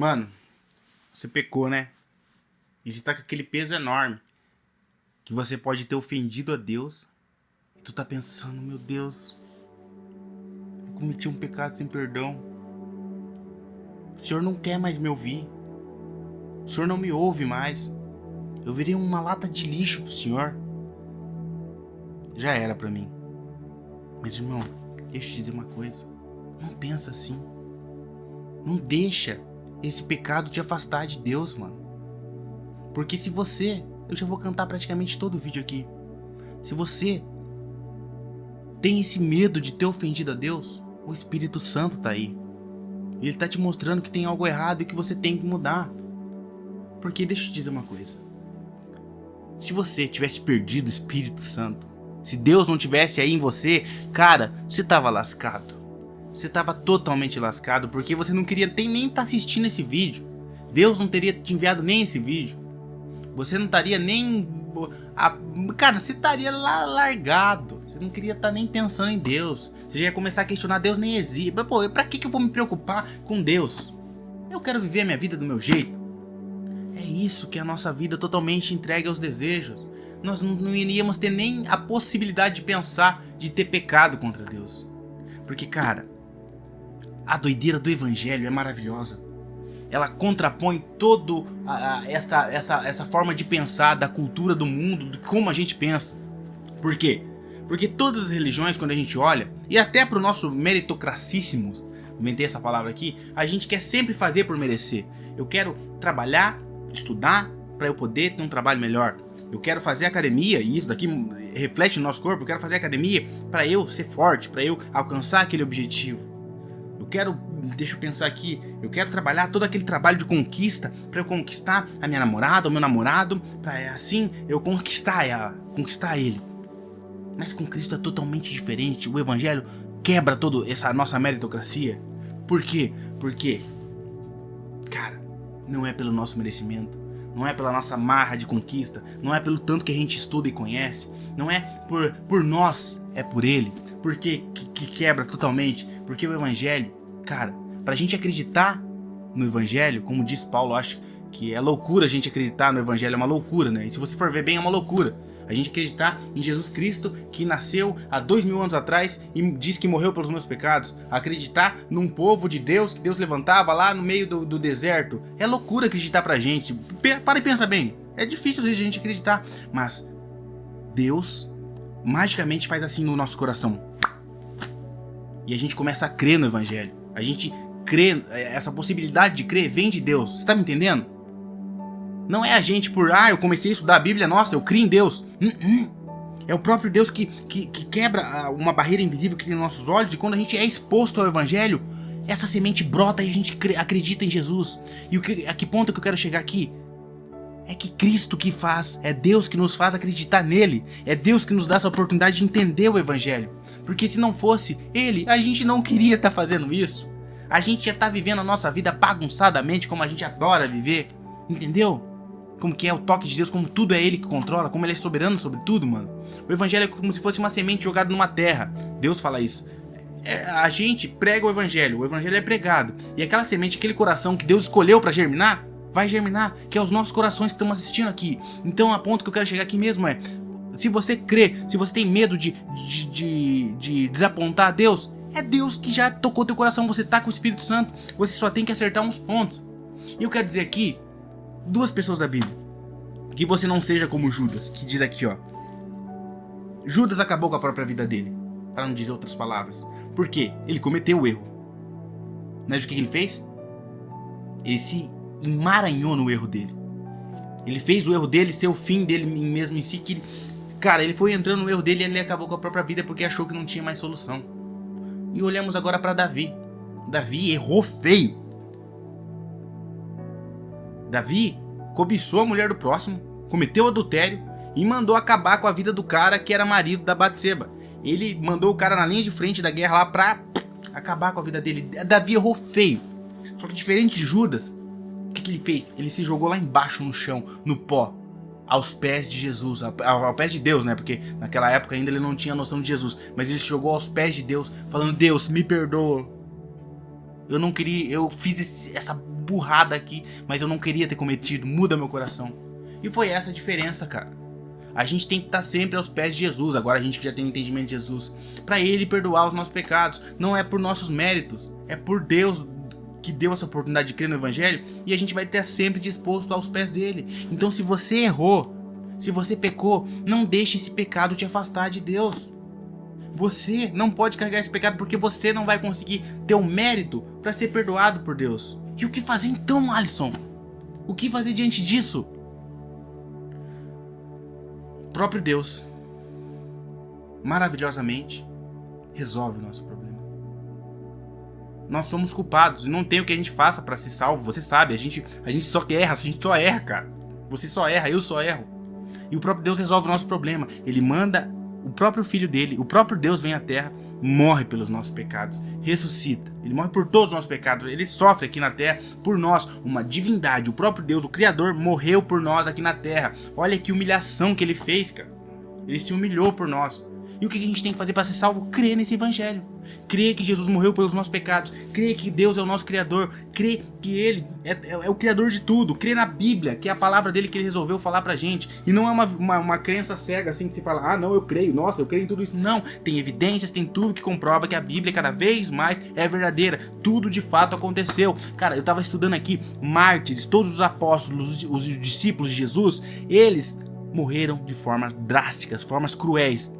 Mano, você pecou, né? E você tá com aquele peso enorme. Que você pode ter ofendido a Deus. E tu tá pensando, meu Deus, eu cometi um pecado sem perdão. O Senhor não quer mais me ouvir. O Senhor não me ouve mais. Eu virei uma lata de lixo pro Senhor. Já era pra mim. Mas irmão, deixa eu te dizer uma coisa. Não pensa assim. Não deixa esse pecado te afastar de Deus, mano. Porque se você... Eu já vou cantar praticamente todo o vídeo aqui. Se você tem esse medo de ter ofendido a Deus, o Espírito Santo tá aí. Ele tá te mostrando que tem algo errado e que você tem que mudar. Porque deixa eu te dizer uma coisa. Se você tivesse perdido o Espírito Santo, se Deus não tivesse aí em você, cara, você tava lascado. Você tava totalmente lascado, porque você não queria nem estar assistindo esse vídeo. Deus não teria te enviado nem esse vídeo. Você não estaria nem... Cara, você estaria lá largado. Você não queria estar nem pensando em Deus. Você já ia começar a questionar, Deus nem existe. Mas, pô, pra que eu vou me preocupar com Deus? Eu quero viver a minha vida do meu jeito. É isso que é a nossa vida totalmente entregue aos desejos. Nós não iríamos ter nem a possibilidade de pensar de ter pecado contra Deus. Porque, cara, a doideira do evangelho é maravilhosa. Ela contrapõe toda essa forma de pensar da cultura do mundo, de como a gente pensa. Por quê? Porque todas as religiões, quando a gente olha, e até pro nosso meritocracíssimo, inventei essa palavra aqui, a gente quer sempre fazer por merecer. Eu quero trabalhar, estudar, para eu poder ter um trabalho melhor. Eu quero fazer academia, e isso daqui reflete no nosso corpo, eu quero fazer academia para eu ser forte, para eu alcançar aquele objetivo. Eu quero, deixa eu pensar aqui, eu quero trabalhar todo aquele trabalho de conquista para eu conquistar a minha namorada, o meu namorado, para assim eu conquistar ele. Mas com Cristo é totalmente diferente. O evangelho quebra toda essa nossa meritocracia. Por quê? Porque, cara, não é pelo nosso merecimento. Não é pela nossa marra de conquista, não é pelo tanto que a gente estuda e conhece, não é por nós, é por Ele. Porque que quebra totalmente, porque o Evangelho, cara, pra gente acreditar no Evangelho, como diz Paulo, acho que é loucura a gente acreditar no Evangelho, é uma loucura, né? E se você for ver bem, é uma loucura. A gente acreditar em Jesus Cristo, que nasceu há 2000 anos atrás e diz que morreu pelos meus pecados. Acreditar num povo de Deus, que Deus levantava lá no meio do deserto. É loucura acreditar pra gente. Para e pensa bem. É difícil às vezes a gente acreditar. Mas Deus magicamente faz assim no nosso coração. E a gente começa a crer no Evangelho. A gente crê, essa possibilidade de crer vem de Deus. Você tá me entendendo? Não é a gente por, eu comecei a estudar a Bíblia, nossa, eu crio em Deus. É o próprio Deus que quebra uma barreira invisível que tem nos nossos olhos. E quando a gente é exposto ao Evangelho, essa semente brota e a gente acredita em Jesus. E a que ponto que eu quero chegar aqui? É que Cristo que faz, é Deus que nos faz acreditar nele. É Deus que nos dá essa oportunidade de entender o Evangelho. Porque se não fosse Ele, a gente não queria estar fazendo isso. A gente já está vivendo a nossa vida bagunçadamente como a gente adora viver. Entendeu? Como que é o toque de Deus, como tudo é Ele que controla, como Ele é soberano sobre tudo, mano. O Evangelho é como se fosse uma semente jogada numa terra. Deus fala isso. A gente prega o Evangelho é pregado. E aquela semente, aquele coração que Deus escolheu pra germinar, vai germinar, que é os nossos corações que estão assistindo aqui. Então, a ponto que eu quero chegar aqui mesmo é, se você crê, se você tem medo de desapontar a Deus, é Deus que já tocou teu coração, você tá com o Espírito Santo, você só tem que acertar uns pontos. E eu quero dizer aqui, duas pessoas da Bíblia, que você não seja como Judas, que diz aqui, ó, Judas acabou com a própria vida dele, para não dizer outras palavras. Por quê? Ele cometeu o erro. Mas o que ele fez? Ele se emaranhou no erro dele. Ele fez o erro dele ser o fim dele mesmo em si, que cara, ele foi entrando no erro dele e ele acabou com a própria vida porque achou que não tinha mais solução. E olhamos agora para Davi. Davi errou feio. Davi cobiçou a mulher do próximo, cometeu adultério e mandou acabar com a vida do cara que era marido da Batseba. Ele mandou o cara na linha de frente da guerra lá pra acabar com a vida dele. Davi errou feio. Só que diferente de Judas, o que ele fez? Ele se jogou lá embaixo no chão, no pó, aos pés de Jesus, aos pés de Deus, né? Porque naquela época ainda ele não tinha noção de Jesus. Mas ele se jogou aos pés de Deus, falando, Deus, me perdoa. eu fiz essa burrada aqui, mas eu não queria ter cometido, muda meu coração. E foi essa a diferença, cara. A gente tem que estar sempre aos pés de Jesus, agora a gente que já tem o entendimento de Jesus, para Ele perdoar os nossos pecados. Não é por nossos méritos, é por Deus que deu essa oportunidade de crer no Evangelho, e a gente vai estar sempre disposto aos pés dele. Então se você errou, se você pecou, não deixe esse pecado te afastar de Deus. Você não pode carregar esse pecado porque você não vai conseguir ter o mérito para ser perdoado por Deus. E o que fazer então, Alisson? O que fazer diante disso? O próprio Deus, maravilhosamente, resolve o nosso problema. Nós somos culpados e não tem o que a gente faça para ser salvo. Você sabe, a gente só erra, cara. Você só erra, eu só erro. E o próprio Deus resolve o nosso problema. Ele manda o próprio Filho dele, o próprio Deus vem à Terra, morre pelos nossos pecados, ressuscita. Ele morre por todos os nossos pecados, ele sofre aqui na Terra por nós. Uma divindade, o próprio Deus, o Criador, morreu por nós aqui na Terra. Olha que humilhação que ele fez, cara. Ele se humilhou por nós. E o que a gente tem que fazer para ser salvo? Crer nesse Evangelho. Crer que Jesus morreu pelos nossos pecados. Crer que Deus é o nosso Criador. Crer que Ele é o Criador de tudo. Crer na Bíblia, que é a palavra dele que Ele resolveu falar pra gente. E não é uma crença cega assim que se fala, ah não, eu creio, nossa, eu creio em tudo isso. Não, tem evidências, tem tudo que comprova que a Bíblia cada vez mais é verdadeira. Tudo de fato aconteceu. Cara, eu tava estudando aqui, mártires, todos os apóstolos, os discípulos de Jesus, eles morreram de formas drásticas, formas cruéis.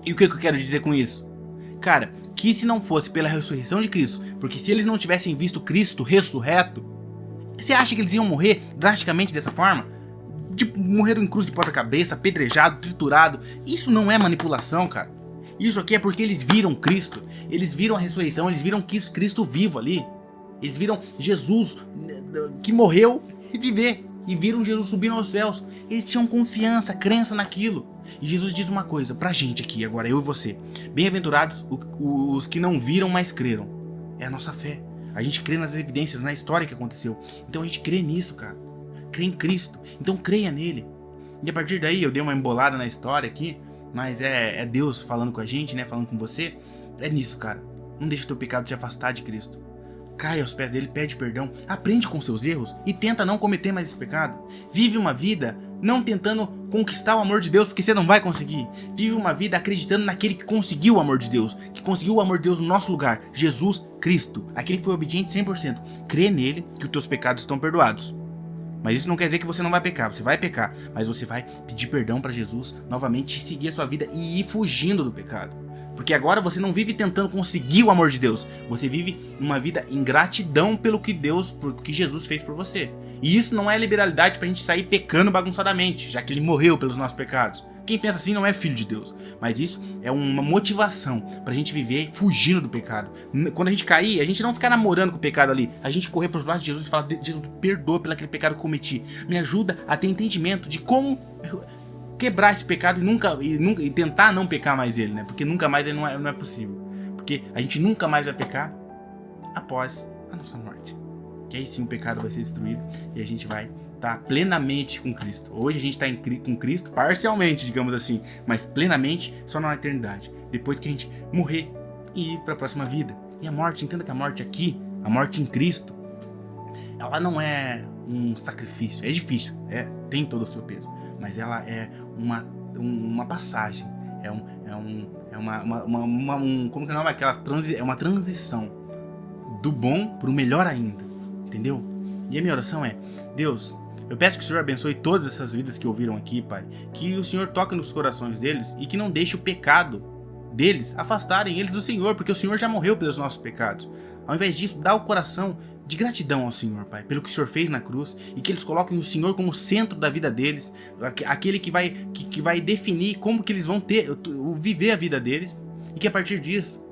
E o que eu quero dizer com isso? Cara, que se não fosse pela ressurreição de Cristo, porque se eles não tivessem visto Cristo ressurreto, você acha que eles iam morrer drasticamente dessa forma? Tipo, morreram em cruz de ponta cabeça, apedrejado, triturado. Isso não é manipulação, cara. Isso aqui é porque eles viram Cristo, eles viram a ressurreição, eles viram Cristo vivo ali. Eles viram Jesus que morreu e viver. E viram Jesus subindo aos céus. Eles tinham confiança, crença naquilo. E Jesus diz uma coisa pra gente aqui, agora eu e você. Bem-aventurados os que não viram, mas creram. É a nossa fé. A gente crê nas evidências, na história que aconteceu. Então a gente crê nisso, cara. Crê em Cristo. Então creia nele. E a partir daí eu dei uma embolada na história aqui, mas é Deus falando com a gente, né? Falando com você. É nisso, cara. Não deixe o teu pecado te afastar de Cristo. Cai aos pés dele, pede perdão, aprende com seus erros e tenta não cometer mais esse pecado. Vive uma vida não tentando conquistar o amor de Deus, porque você não vai conseguir. Vive uma vida acreditando naquele que conseguiu o amor de Deus, que conseguiu o amor de Deus no nosso lugar, Jesus Cristo, aquele que foi obediente 100%. Crê nele que os teus pecados estão perdoados. Mas isso não quer dizer que você não vai pecar, você vai pecar, mas você vai pedir perdão para Jesus novamente, seguir a sua vida e ir fugindo do pecado. Porque agora você não vive tentando conseguir o amor de Deus. Você vive uma vida em gratidão pelo que Jesus fez por você. E isso não é liberalidade pra gente sair pecando bagunçadamente, já que ele morreu pelos nossos pecados. Quem pensa assim não é filho de Deus. Mas isso é uma motivação pra gente viver fugindo do pecado. Quando a gente cair, a gente não ficar namorando com o pecado ali. A gente correr pros braços de Jesus e falar, Jesus, perdoa pelo aquele pecado que cometi. Me ajuda a ter entendimento de como quebrar esse pecado e tentar não pecar mais ele, né? Porque nunca mais ele não é possível. Porque a gente nunca mais vai pecar após a nossa morte. Que aí sim o pecado vai ser destruído e a gente vai estar plenamente com Cristo. Hoje a gente está com Cristo parcialmente, digamos assim, mas plenamente só na eternidade. Depois que a gente morrer e ir para a próxima vida. E a morte, entenda que a morte aqui, a morte em Cristo, ela não é um sacrifício. É difícil, tem todo o seu peso. Mas ela é uma passagem, como que é o nome? É uma transição do bom para o melhor ainda, entendeu? E a minha oração é, Deus, eu peço que o Senhor abençoe todas essas vidas que ouviram aqui, Pai, que o Senhor toque nos corações deles e que não deixe o pecado deles afastarem eles do Senhor, porque o Senhor já morreu pelos nossos pecados. Ao invés disso, dá o coração de gratidão ao Senhor, Pai, pelo que o Senhor fez na cruz, e que eles coloquem o Senhor como centro da vida deles, aquele que vai definir como que eles vão viver a vida deles, e que a partir disso,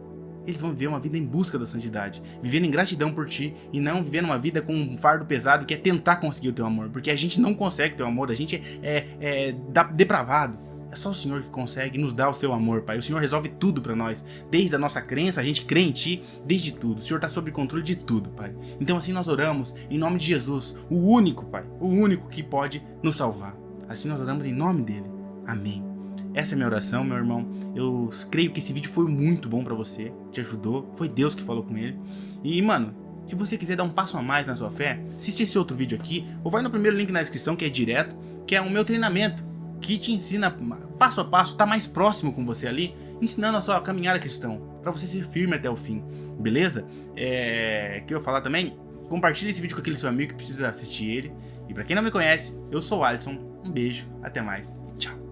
eles vão viver uma vida em busca da santidade, vivendo em gratidão por Ti, e não vivendo uma vida com um fardo pesado que é tentar conseguir o Teu amor, porque a gente não consegue Teu amor, a gente é depravado. É só o Senhor que consegue nos dar o seu amor, Pai. O Senhor resolve tudo pra nós. Desde a nossa crença, a gente crê em Ti, desde tudo. O Senhor tá sob controle de tudo, Pai. Então assim nós oramos em nome de Jesus, o único, Pai, o único que pode nos salvar. Assim nós oramos em nome dele. Amém. Essa é a minha oração, meu irmão. Eu creio que esse vídeo foi muito bom pra você, te ajudou, foi Deus que falou com ele. E, mano, se você quiser dar um passo a mais na sua fé, assiste esse outro vídeo aqui, ou vai no primeiro link na descrição, que é direto, que é o meu treinamento, que te ensina passo a passo, tá mais próximo com você ali, ensinando a sua caminhada cristã, pra você ser firme até o fim, beleza? Que eu ia falar também, compartilhe esse vídeo com aquele seu amigo que precisa assistir ele. E pra quem não me conhece, eu sou o Alisson, um beijo, até mais, tchau.